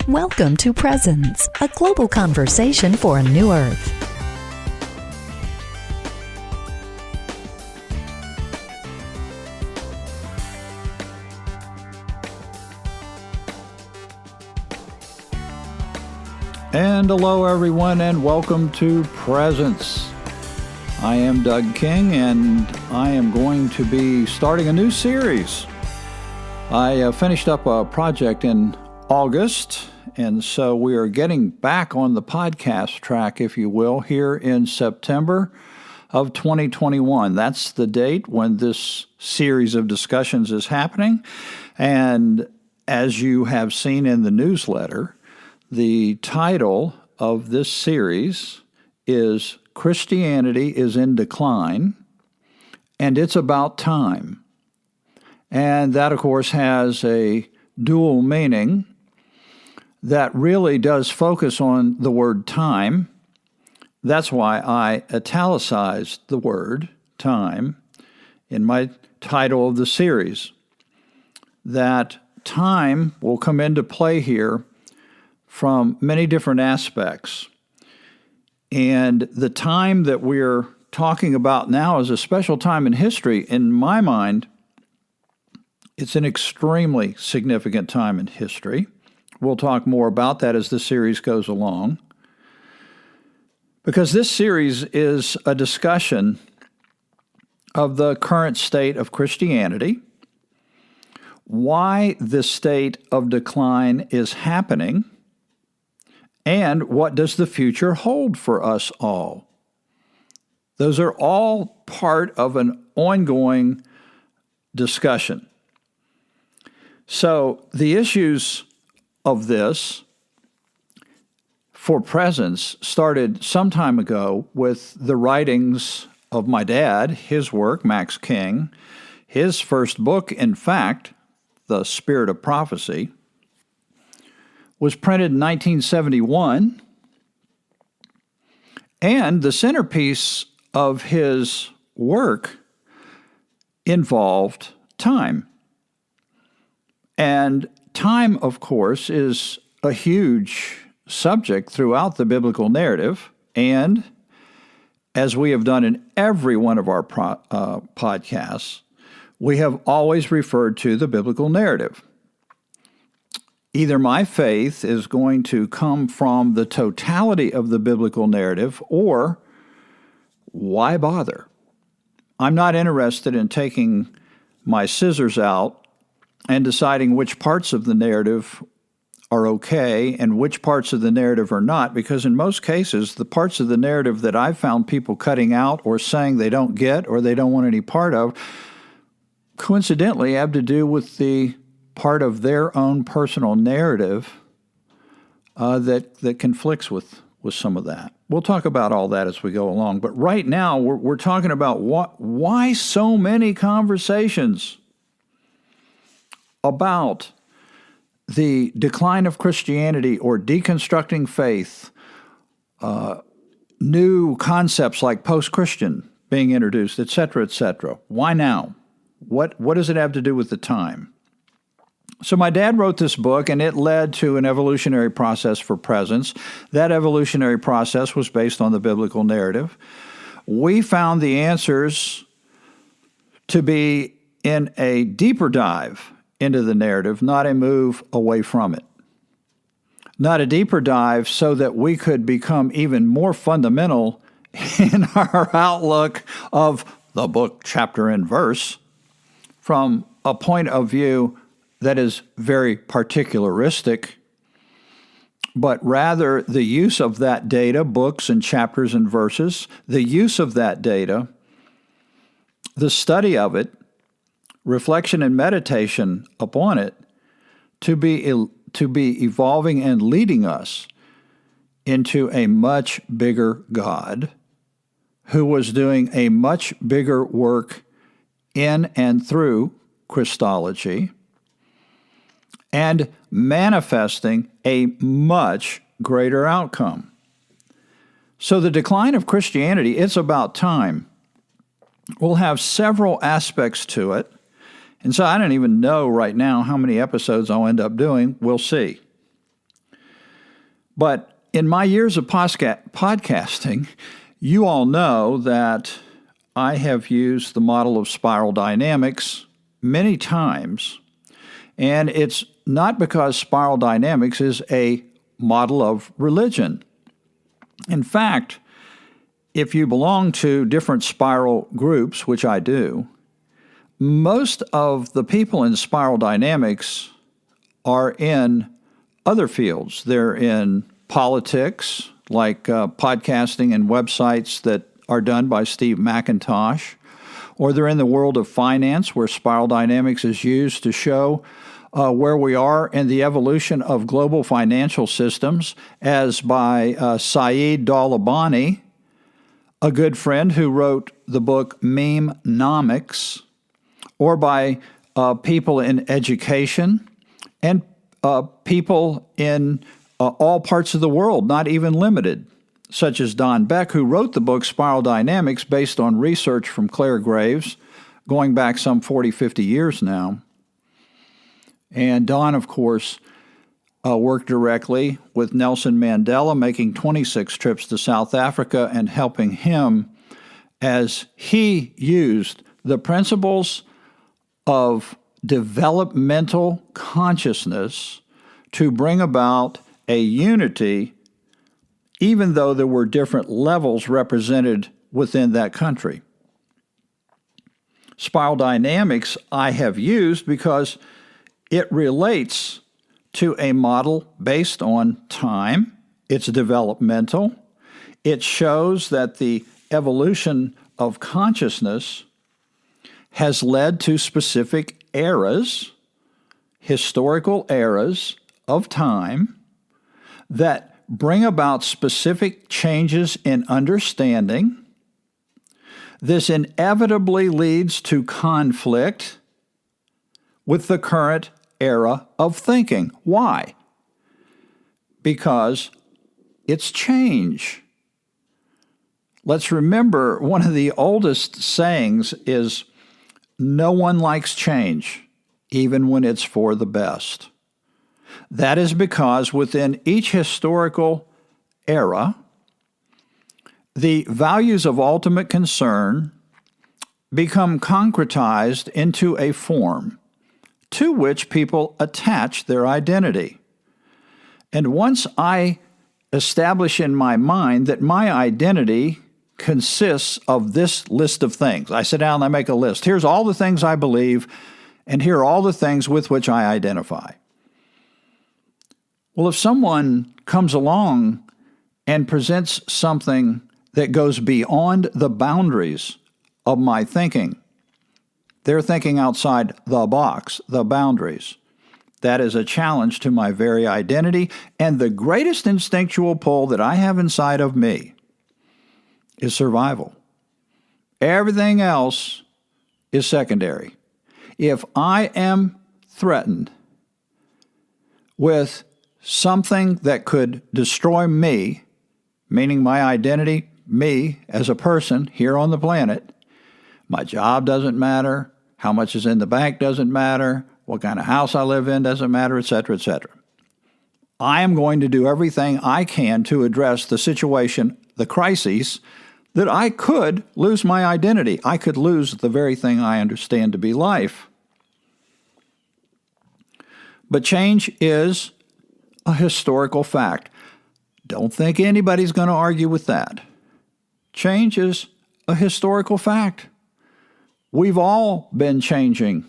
Welcome to Presence, a global conversation for a new earth. And hello, everyone, and welcome to Presence. I am Doug King, and I am going to be starting a new series. I finished up a project in August, and so we are getting back on the podcast track, if you will, here in September of 2021. That's the date when this series of discussions is happening. And as you have seen in the newsletter, the title of this series is Christianity is in Decline, and it's about time. And that, of course, has a dual meaning that really does focus on the word time. That's why I italicized the word time in my title of the series. That time will come into play here from many different aspects. And the time that we're talking about now is a special time in history. In my mind, it's an extremely significant time in history. We'll talk more about that as the series goes along. Because this series is a discussion of the current state of Christianity, why this state of decline is happening, and what does the future hold for us all? Those are all part of an ongoing discussion. So the issues of this for Presence started some time ago with the writings of my dad, his work, Max King. His first book, in fact, The Spirit of Prophecy, was printed in 1971, and the centerpiece of his work involved time. And time, of course, is a huge subject throughout the biblical narrative, and as we have done in every one of our podcasts, we have always referred to the biblical narrative. Either my faith is going to come from the totality of the biblical narrative, or why bother? I'm not interested in taking my scissors out and deciding which parts of the narrative are okay and which parts of the narrative are not, because in most cases, the parts of the narrative that I've found people cutting out or saying they don't get or they don't want any part of, coincidentally have to do with the part of their own personal narrative that conflicts with some of that. We'll talk about all that as we go along. But right now, we're talking about why so many conversations about the decline of Christianity or deconstructing faith, new concepts like post-Christian being introduced, et cetera, et cetera. Why now? What does it have to do with the time? So my dad wrote this book, and it led to an evolutionary process for Presence. That evolutionary process was based on the biblical narrative. We found the answers to be in a deeper dive into the narrative, not a move away from it. Not a deeper dive so that we could become even more fundamental in our outlook of the book, chapter, and verse from a point of view that is very particularistic, but rather the use of that data, books and chapters and verses, the use of that data, the study of it, reflection and meditation upon it, to be evolving and leading us into a much bigger God who was doing a much bigger work in and through Christology, and manifesting a much greater outcome. So the decline of Christianity, it's about time. We'll have several aspects to it, and so I don't even know right now how many episodes I'll end up doing. We'll see. But in my years of podcasting, you all know that I have used the model of spiral dynamics many times, and it's not because spiral dynamics is a model of religion. In fact, if you belong to different spiral groups, which I do, most of the people in spiral dynamics are in other fields. They're in politics, like podcasting and websites that are done by Steve McIntosh, or they're in the world of finance, where spiral dynamics is used to show where we are in the evolution of global financial systems, as by Saeed Dalabani, a good friend who wrote the book Meme-nomics, or by people in education and people in all parts of the world, not even limited, such as Don Beck, who wrote the book Spiral Dynamics based on research from Claire Graves, going back some 40, 50 years now. And Don, of course, worked directly with Nelson Mandela, making 26 trips to South Africa and helping him as he used the principles of developmental consciousness to bring about a unity, even though there were different levels represented within that country. Spiral dynamics I have used because it relates to a model based on time. It's developmental. It shows that the evolution of consciousness has led to specific eras, historical eras of time, that bring about specific changes in understanding. This inevitably leads to conflict with the current era of thinking. Why? Because it's change. Let's remember, one of the oldest sayings is, no one likes change, even when it's for the best. That is because within each historical era, the values of ultimate concern become concretized into a form to which people attach their identity. And once I establish in my mind that my identity consists of this list of things, I sit down and I make a list. Here's all the things I believe, and here are all the things with which I identify. Well, if someone comes along and presents something that goes beyond the boundaries of my thinking, they're thinking outside the box, the boundaries. That is a challenge to my very identity, and the greatest instinctual pull that I have inside of me is survival. Everything else is secondary. If I am threatened with something that could destroy me, meaning my identity, me as a person here on the planet, my job doesn't matter, how much is in the bank doesn't matter, what kind of house I live in doesn't matter, etc., etc. I am going to do everything I can to address the situation, the crises, that I could lose my identity. I could lose the very thing I understand to be life. But change is a historical fact. Don't think anybody's going to argue with that. Change is a historical fact. We've all been changing.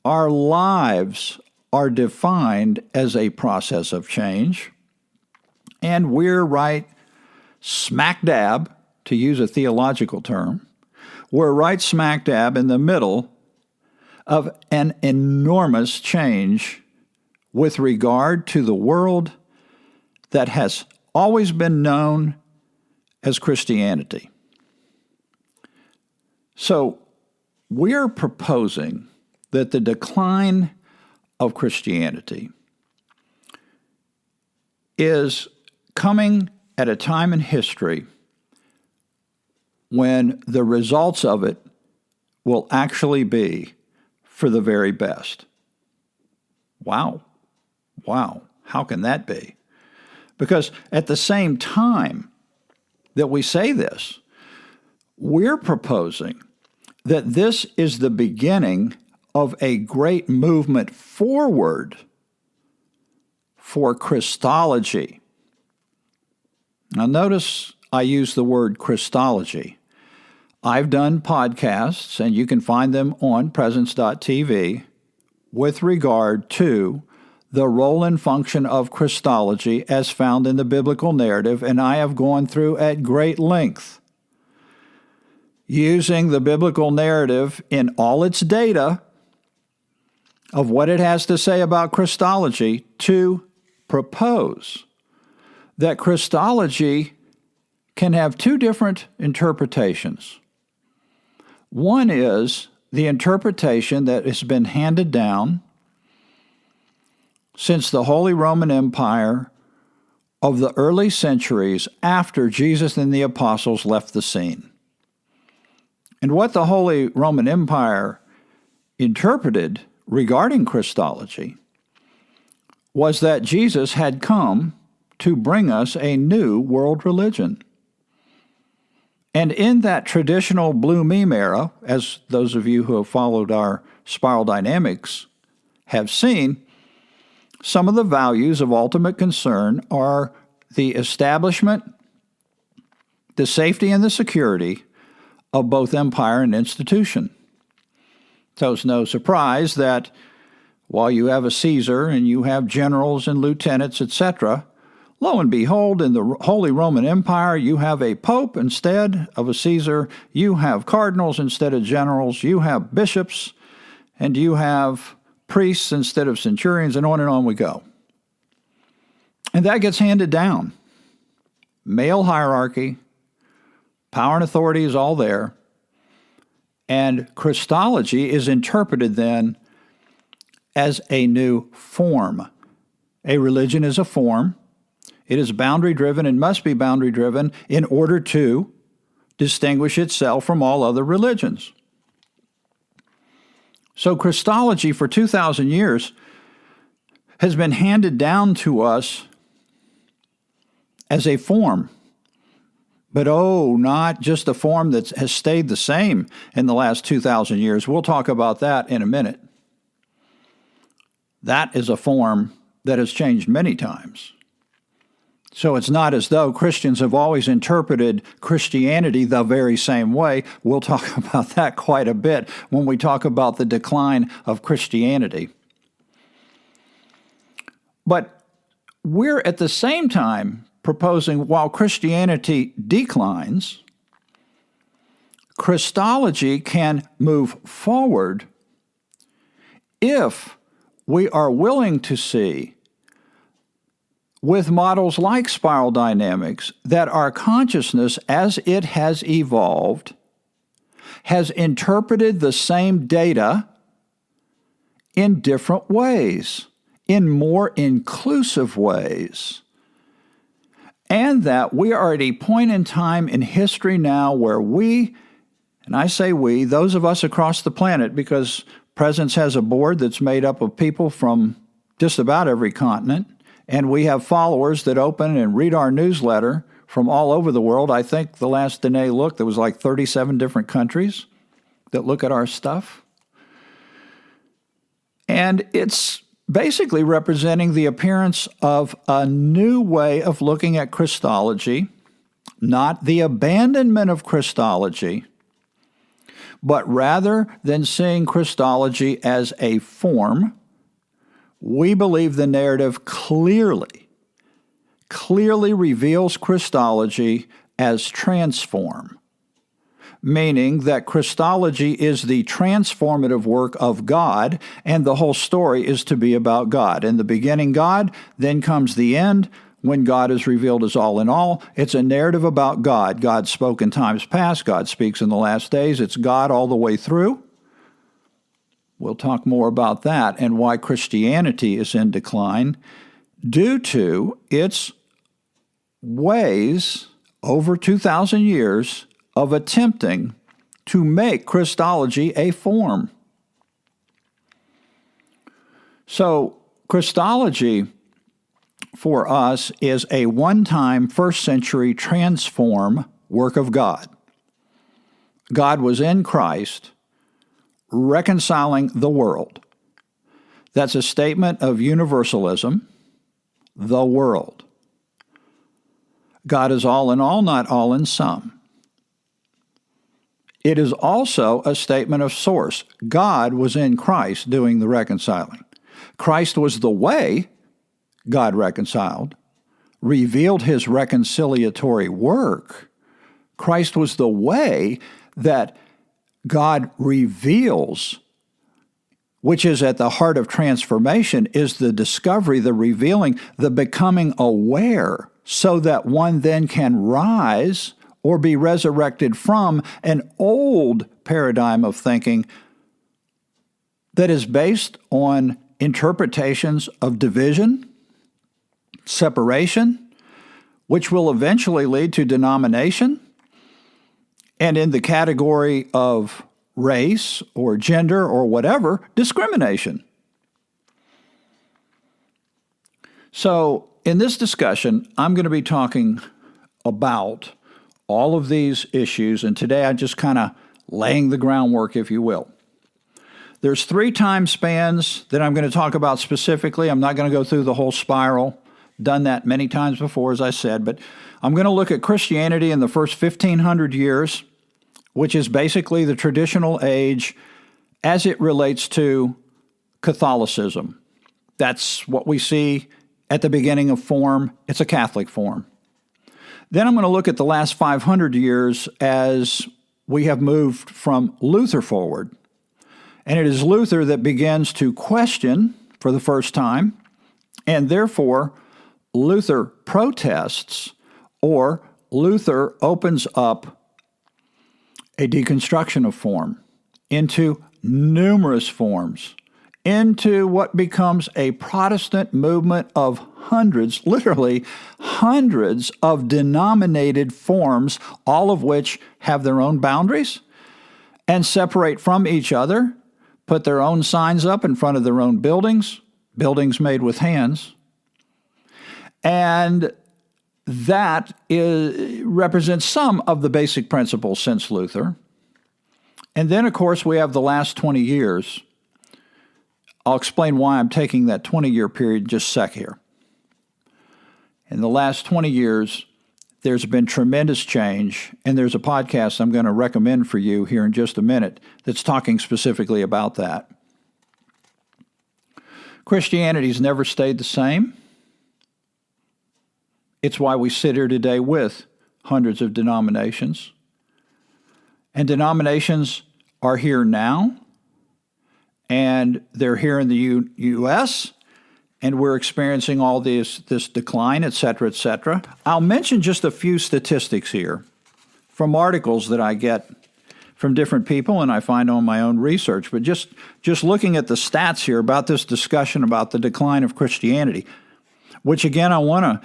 Our lives are defined as a process of change, and we're right smack dab, to use a theological term, we're right smack dab in the middle of an enormous change with regard to the world that has always been known as Christianity. So we're proposing that the decline of Christianity is coming at a time in history when the results of it will actually be for the very best. Wow. How can that be? Because at the same time that we say this, we're proposing that this is the beginning of a great movement forward for Christology. Now, notice I use the word Christology. I've done podcasts, and you can find them on presence.tv, with regard to the role and function of Christology as found in the biblical narrative, and I have gone through at great length using the biblical narrative in all its data of what it has to say about Christology to propose that Christology can have two different interpretations. One is the interpretation that has been handed down since the Holy Roman Empire of the early centuries after Jesus and the apostles left the scene. And what the Holy Roman Empire interpreted regarding Christology was that Jesus had come to bring us a new world religion. And in that traditional blue meme era, as those of you who have followed our spiral dynamics have seen, some of the values of ultimate concern are the establishment, the safety, and the security of both empire and institution. So it's no surprise that while you have a Caesar and you have generals and lieutenants, etc., lo and behold, in the Holy Roman Empire, you have a pope instead of a Caesar, you have cardinals instead of generals, you have bishops, and you have priests instead of centurions, and on we go. And that gets handed down. Male hierarchy, power and authority is all there, and Christology is interpreted then as a new form. A religion is a form. It is boundary-driven and must be boundary-driven in order to distinguish itself from all other religions. So Christology for 2,000 years has been handed down to us as a form. But not just a form that has stayed the same in the last 2,000 years. We'll talk about that in a minute. That is a form that has changed many times. So it's not as though Christians have always interpreted Christianity the very same way. We'll talk about that quite a bit when we talk about the decline of Christianity. But we're at the same time proposing, while Christianity declines, Christology can move forward if we are willing to see, with models like spiral dynamics, that our consciousness, as it has evolved, has interpreted the same data in different ways, in more inclusive ways. And that we are at a point in time in history now where we, and I say we, those of us across the planet, because Presence has a board that's made up of people from just about every continent, and we have followers that open and read our newsletter from all over the world. I think the last Danae looked, there was like 37 different countries that look at our stuff. And it's basically representing the appearance of a new way of looking at Christology, not the abandonment of Christology, but rather than seeing Christology as a form, we believe the narrative clearly reveals Christology as transform, meaning that Christology is the transformative work of God, and the whole story is to be about God. In the beginning, God, then comes the end, when God is revealed as all in all. It's a narrative about God. God spoke in times past, God speaks in the last days. It's God all the way through. We'll talk more about that and why Christianity is in decline due to its ways over 2,000 years of attempting to make Christology a form. So Christology for us is a one-time first-century transform work of God. God was in Christ reconciling the world. That's a statement of universalism, the world. God is all in all, not all in some. It is also a statement of source. God was in Christ doing the reconciling. Christ was the way God reconciled, revealed his reconciliatory work. Christ was the way that God reveals, which is at the heart of transformation, is the discovery, the revealing, the becoming aware, so that one then can rise or be resurrected from an old paradigm of thinking that is based on interpretations of division, separation, which will eventually lead to denomination, and in the category of race or gender or whatever, discrimination. So in this discussion, I'm going to be talking about all of these issues, and today I'm just kind of laying the groundwork, if you will. There's 3 time spans that I'm going to talk about specifically. I'm not going to go through the whole spiral. Done that many times before, as I said, but I'm going to look at Christianity in the first 1,500 years, which is basically the traditional age as it relates to Catholicism. That's what we see at the beginning of form. It's a Catholic form. Then I'm going to look at the last 500 years as we have moved from Luther forward. And it is Luther that begins to question for the first time, and therefore Luther protests, or Luther opens up a deconstruction of form into numerous forms, into what becomes a Protestant movement of hundreds, literally hundreds of denominated forms, all of which have their own boundaries and separate from each other, put their own signs up in front of their own buildings, buildings made with hands. And that represents some of the basic principles since Luther. And then, of course, we have the last 20 years. I'll explain why I'm taking that 20-year period in just a sec here. In the last 20 years, there's been tremendous change, and there's a podcast I'm going to recommend for you here in just a minute that's talking specifically about that. Christianity's never stayed the same. It's why we sit here today with hundreds of denominations. And denominations are here now, and they're here in the U.S., and we're experiencing all this decline, et cetera, et cetera. I'll mention just a few statistics here from articles that I get from different people and I find on my own research. But just looking at the stats here about this discussion about the decline of Christianity, which again I want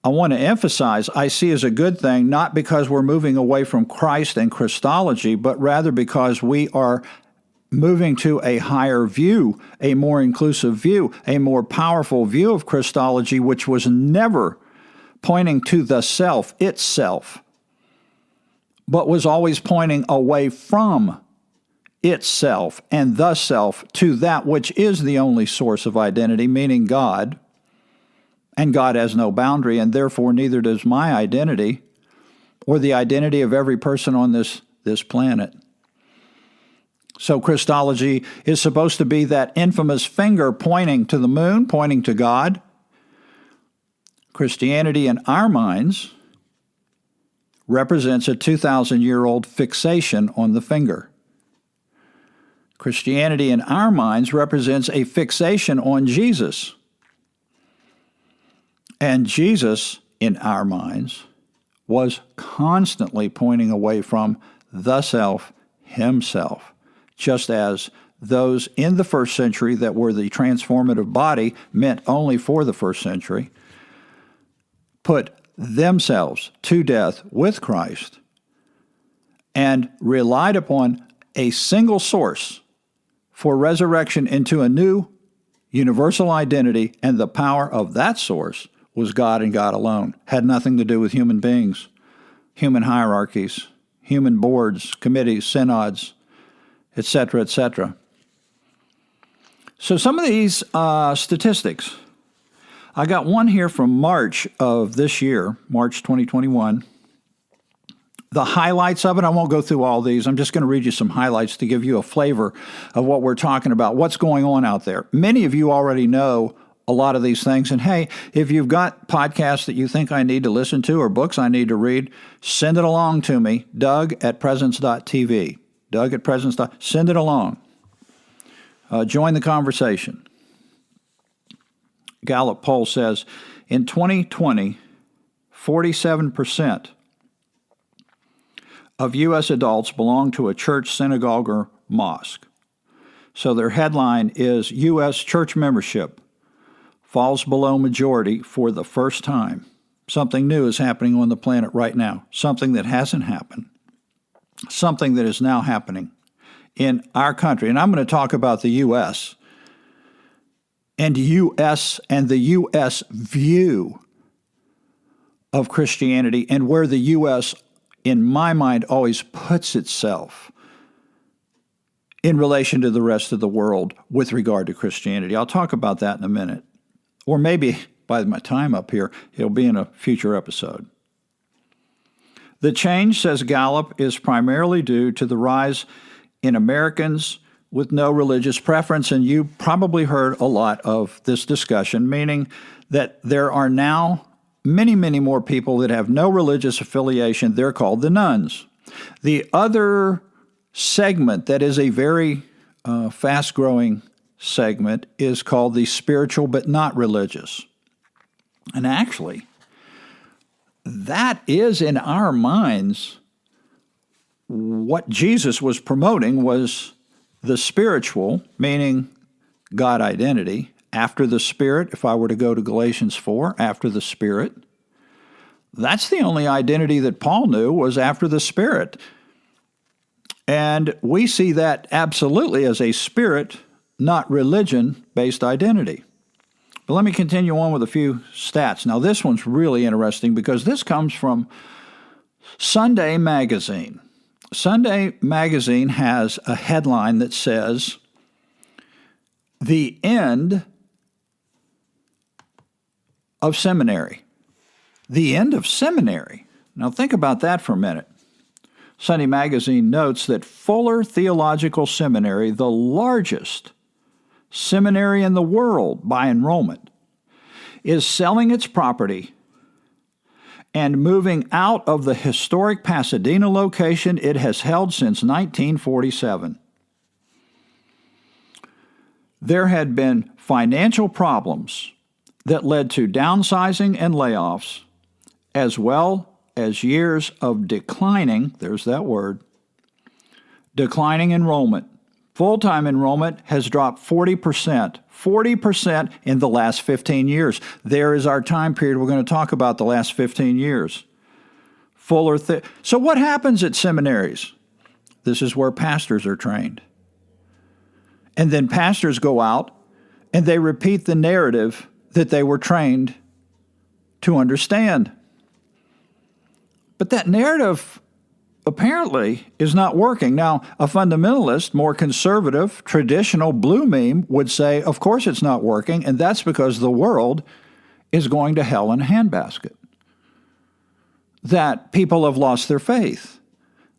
to emphasize, I see as a good thing, not because we're moving away from Christ and Christology, but rather because we are moving to a higher view, a more inclusive view, a more powerful view of Christology, which was never pointing to the self itself, but was always pointing away from itself and the self to that which is the only source of identity, meaning God. And God has no boundary, and therefore neither does my identity or the identity of every person on this planet. So Christology is supposed to be that infamous finger pointing to the moon, pointing to God. Christianity in our minds represents a 2,000-year-old fixation on the finger. Christianity in our minds represents a fixation on Jesus. And Jesus, in our minds, was constantly pointing away from the self, himself. Just as those in the first century that were the transformative body meant only for the first century, put themselves to death with Christ and relied upon a single source for resurrection into a new universal identity, and the power of that source was God and God alone. Had nothing to do with human beings, human hierarchies, human boards, committees, synods, etc., etc. So some of these statistics, I got one here from March of this year, March 2021. The highlights of it, I won't go through all these. I'm just going to read you some highlights to give you a flavor of what we're talking about, what's going on out there. Many of you already know a lot of these things. And hey, if you've got podcasts that you think I need to listen to or books I need to read, send it along to me, Doug@presence.tv. Doug@presence. Send it along. Join the conversation. Gallup poll says in 2020, 47% of U.S. adults belong to a church, synagogue, or mosque. So their headline is U.S. church membership falls below majority for the first time. Something new is happening on the planet right now. Something that hasn't happened. Something that is now happening in our country. And I'm going to talk about the U.S. and the U.S. view of Christianity and where the U.S., in my mind, always puts itself in relation to the rest of the world with regard to Christianity. I'll talk about that in a minute. Or maybe by my time up here, it'll be in a future episode. The change, says Gallup, is primarily due to the rise in Americans with no religious preference, and you probably heard a lot of this discussion, meaning that there are now many, many more people that have no religious affiliation. They're called the nones. The other segment that is a very fast-growing segment is called the spiritual but not religious. And actually, that is in our minds what Jesus was promoting was the spiritual, meaning God identity, after the Spirit. If I were to go to Galatians 4, after the Spirit, that's the only identity that Paul knew was after the Spirit. And we see that absolutely as a spirit, not religion-based identity. But let me continue on with a few stats. Now, this one's really interesting because this comes from Sunday Magazine. Sunday Magazine has a headline that says, "The End of Seminary." The end of seminary. Now, think about that for a minute. Sunday Magazine notes that Fuller Theological Seminary, the largest seminary in the world by enrollment, is selling its property and moving out of the historic Pasadena location it has held since 1947. There had been financial problems that led to downsizing and layoffs, as well as years of declining, there's that word, declining enrollment. Full-time enrollment has dropped 40%. 40% in the last 15 years. There is our time period. We're going to talk about the last 15 years. So what happens at seminaries? This is where pastors are trained. And then pastors go out and they repeat the narrative that they were trained to understand. But that narrative apparently is not working. Now, a fundamentalist, more conservative, traditional blue meme would say, of course it's not working, and that's because the world is going to hell in a handbasket. That people have lost their faith.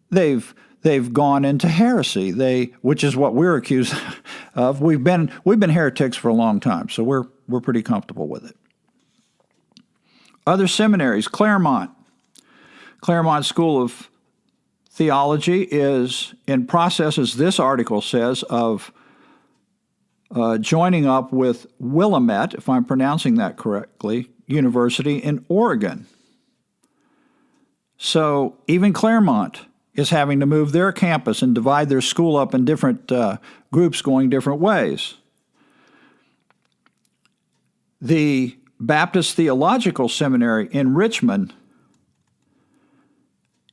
They've gone into heresy, which is what we're accused of. We've been heretics for a long time, so we're pretty comfortable with it. Other seminaries, Claremont School of Theology is in process, as this article says, of joining up with Willamette, if I'm pronouncing that correctly, University in Oregon. So even Claremont is having to move their campus and divide their school up in different groups going different ways. The Baptist Theological Seminary in Richmond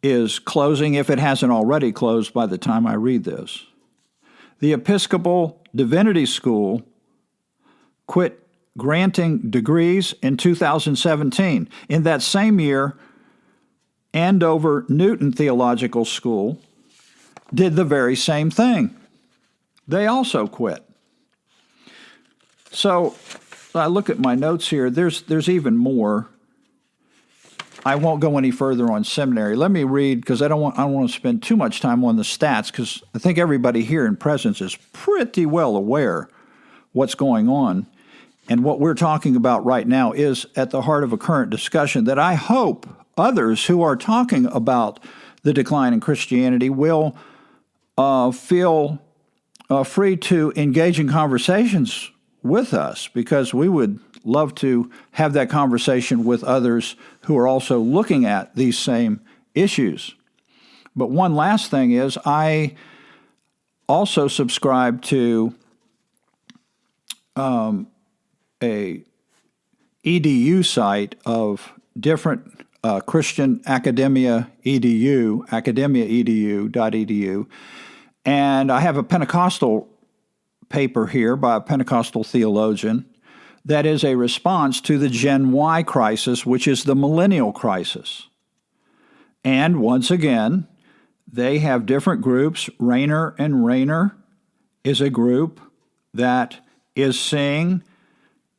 is closing, if it hasn't already closed by the time I read this. The Episcopal Divinity School quit granting degrees in 2017. In that same year, Andover Newton Theological School did the very same thing. They also quit. So I look at my notes here. There's even more. I won't go any further on seminary. Let me read, because I don't want to spend too much time on the stats, because I think everybody here in presence is pretty well aware what's going on. And what we're talking about right now is at the heart of a current discussion that I hope others who are talking about the decline in Christianity will feel free to engage in conversations with us, because we would love to have that conversation with others who are also looking at these same issues. But one last thing is, I also subscribe to a EDU site of different Christian academia edu, academiaedu.edu, and I have a Pentecostal paper here by a Pentecostal theologian that is a response to the Gen Y crisis, which is the millennial crisis. And once again, they have different groups. Rayner and Rayner is a group that is seeing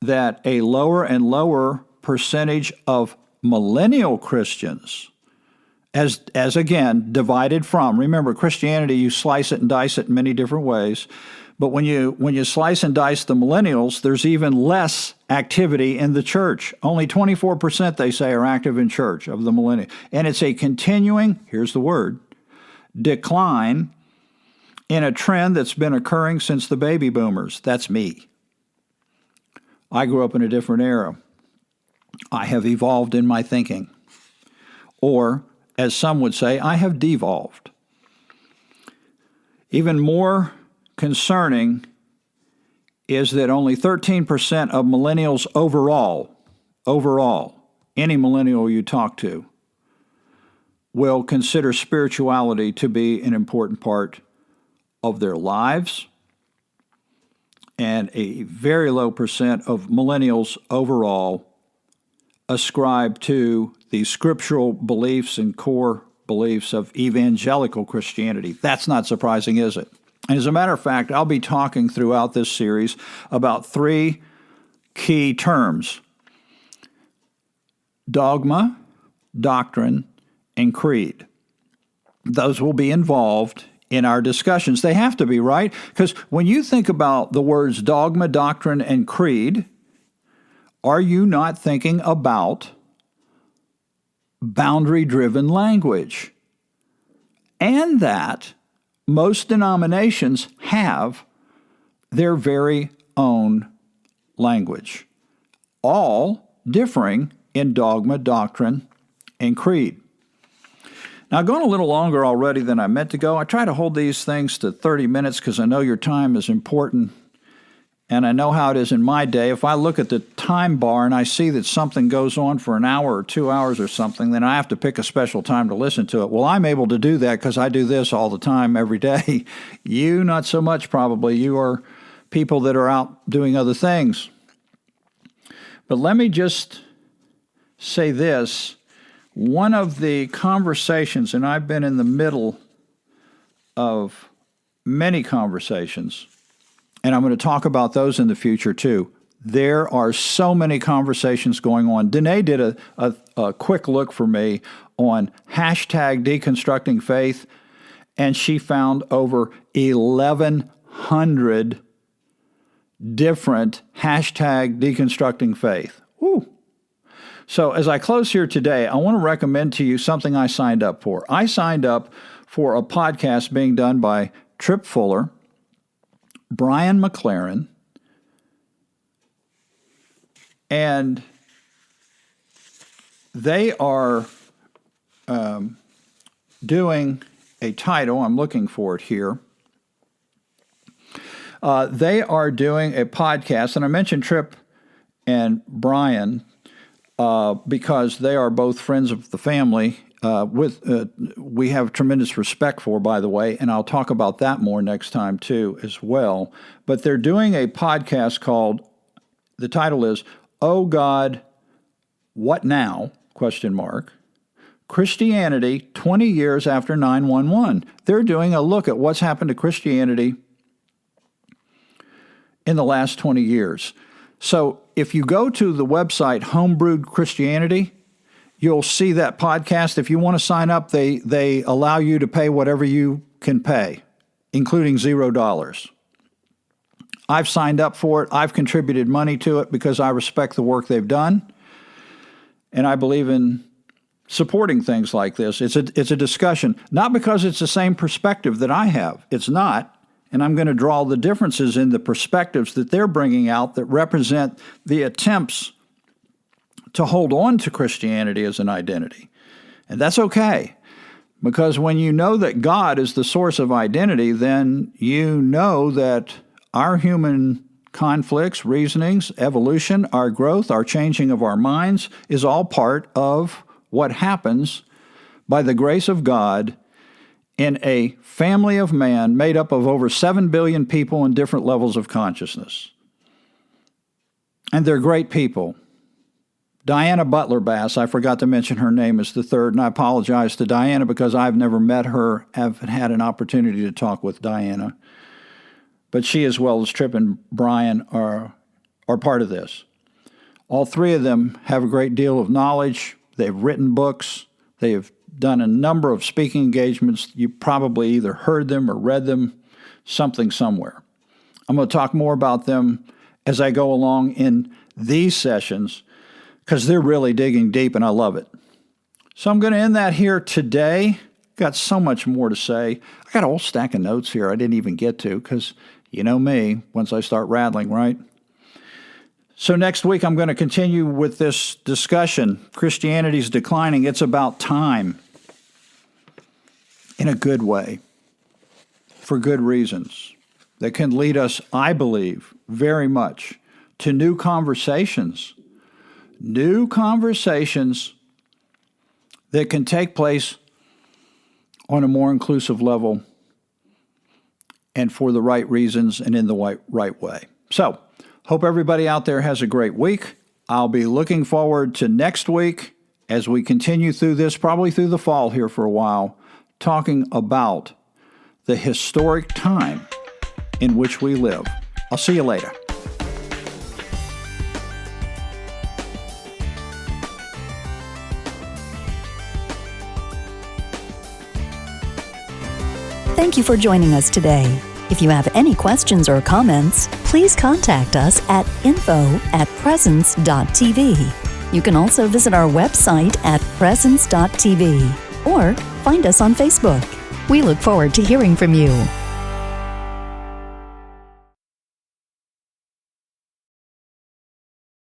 that a lower and lower percentage of millennial Christians, as again, divided from, remember, Christianity, you slice it and dice it in many different ways, but when you slice and dice the millennials, there's even less activity in the church. Only 24%, they say, are active in church of the millennials. And it's a continuing, here's the word, decline in a trend that's been occurring since the baby boomers. That's me. I grew up in a different era. I have evolved in my thinking. Or, as some would say, I have devolved. Even more concerning is that only 13% of millennials overall, any millennial you talk to, will consider spirituality to be an important part of their lives, and a very low percent of millennials overall ascribe to the scriptural beliefs and core beliefs of evangelical Christianity. That's not surprising, is it? And as a matter of fact, I'll be talking throughout this series about three key terms: dogma, doctrine, and creed. Those will be involved in our discussions. They have to be, right? Because when you think about the words dogma, doctrine, and creed, are you not thinking about boundary-driven language? And that most denominations have their very own language, all differing in dogma, doctrine, and creed. Now, I've gone a little longer already than I meant to go. I try to hold these things to 30 minutes because I know your time is important, and I know how it is in my day. If I look at the time bar and I see that something goes on for an hour or 2 hours or something, then I have to pick a special time to listen to it. Well, I'm able to do that because I do this all the time, every day. You, not so much probably. You are people that are out doing other things. But let me just say this. One of the conversations, and I've been in the middle of many conversations, and I'm going to talk about those in the future too. There are so many conversations going on. Danae did a quick look for me on hashtag deconstructing faith, and she found over 1,100 different hashtag deconstructing faith. Woo! So as I close here today, I want to recommend to you something I signed up for. I signed up for a podcast being done by Tripp Fuller, Brian McLaren, and they are doing a title. I'm looking for it here. They are doing a podcast, and I mentioned Tripp and Brian because they are both friends of the family, we have tremendous respect for, by the way, and I'll talk about that more next time too as well. But they're doing a podcast called The title is, "Oh God, What Now?" ? Christianity 20 years after 9/11. They're doing a look at what's happened to Christianity in the last 20 years. So if you go to the website Homebrewed Christianity, you'll see that podcast. If you want to sign up, they allow you to pay whatever you can pay, including $0. I've signed up for it. I've contributed money to it because I respect the work they've done. And I believe in supporting things like this. It's a discussion, not because it's the same perspective that I have. It's not. And I'm going to draw the differences in the perspectives that they're bringing out that represent the attempts to hold on to Christianity as an identity. And that's okay, because when you know that God is the source of identity, then you know that our human conflicts, reasonings, evolution, our growth, our changing of our minds is all part of what happens by the grace of God in a family of man made up of over 7 billion people in different levels of consciousness. And they're great people. Diana Butler Bass, I forgot to mention her name, is the third, and I apologize to Diana because I've never met her, haven't had an opportunity to talk with Diana. But she, as well as Tripp and Brian, are part of this. All three of them have a great deal of knowledge. They've written books. They have done a number of speaking engagements. You probably either heard them or read them, something somewhere. I'm going to talk more about them as I go along in these sessions because they're really digging deep and I love it. So I'm going to end that here today. Got so much more to say. I got a whole stack of notes here I didn't even get to because you know me, once I start rattling, right? So next week, I'm going to continue with this discussion. Christianity's declining. It's about time in a good way, for good reasons, that can lead us, I believe, very much to new conversations that can take place on a more inclusive level and for the right reasons and in the right way. So, hope everybody out there has a great week. I'll be looking forward to next week as we continue through this, probably through the fall here for a while, talking about the historic time in which we live. I'll see you later. Thank you for joining us today. If you have any questions or comments, please contact us at info@presence.tv. You can also visit our website at presence.tv or find us on Facebook. We look forward to hearing from you.